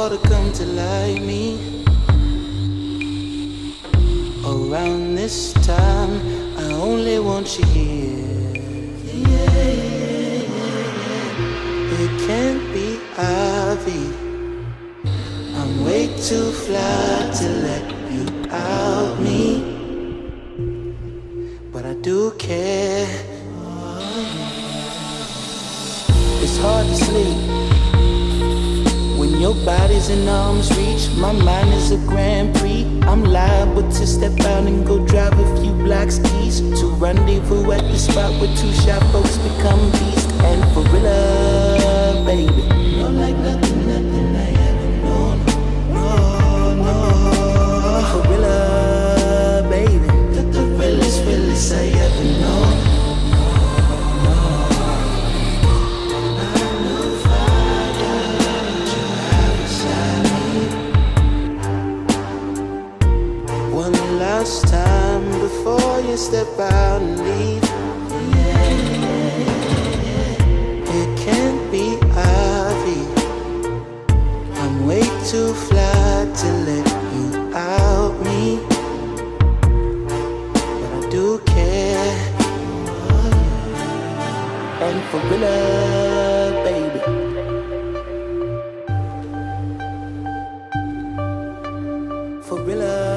to come to like me. Around this time, I only want you here. It can't be Ivy. I'm way too fly to let you out me, but I do care. It's hard to sleep when your body's in arm's reach. My mind is a Grand Prix. I'm liable to step out and go drive a few blocks east to rendezvous at the spot where two shy folks become beasts. And for real, baby, you're like nothing I ever known. No, for real, baby, you're the realest I ever known. Last time before you step out and leave. It can't be Ivy. I'm way too fly to let you out me, but I do care. And for real, baby, for real.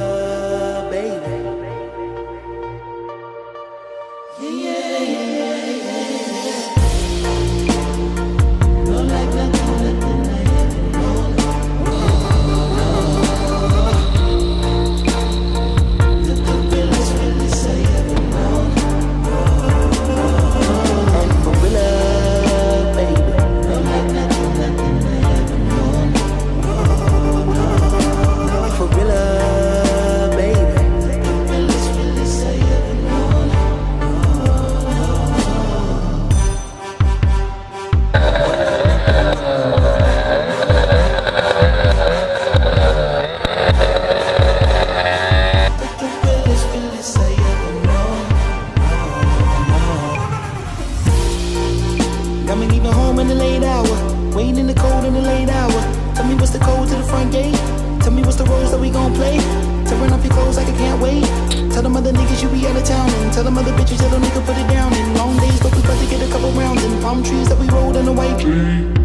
Got me leaving home in the late hour, waiting in the cold in the late hour. Tell me what's the code to the front gate. Tell me what's the roles that we gon' play. Tearing up your clothes like I can't wait. Tell them other niggas you be out of town, and tell them other bitches that don't nigga put it down. In long days, but we about to get a couple rounds in palm trees that we rolled in the white.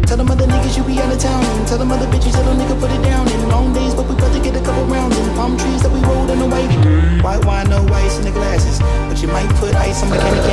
Tell them other niggas you be out of town, and tell them other bitches that don't nigga put it down. In long days, but we about to get a couple rounds in palm trees that we rolled in the white. White wine, no ice in the glasses, but you might put ice on mechanic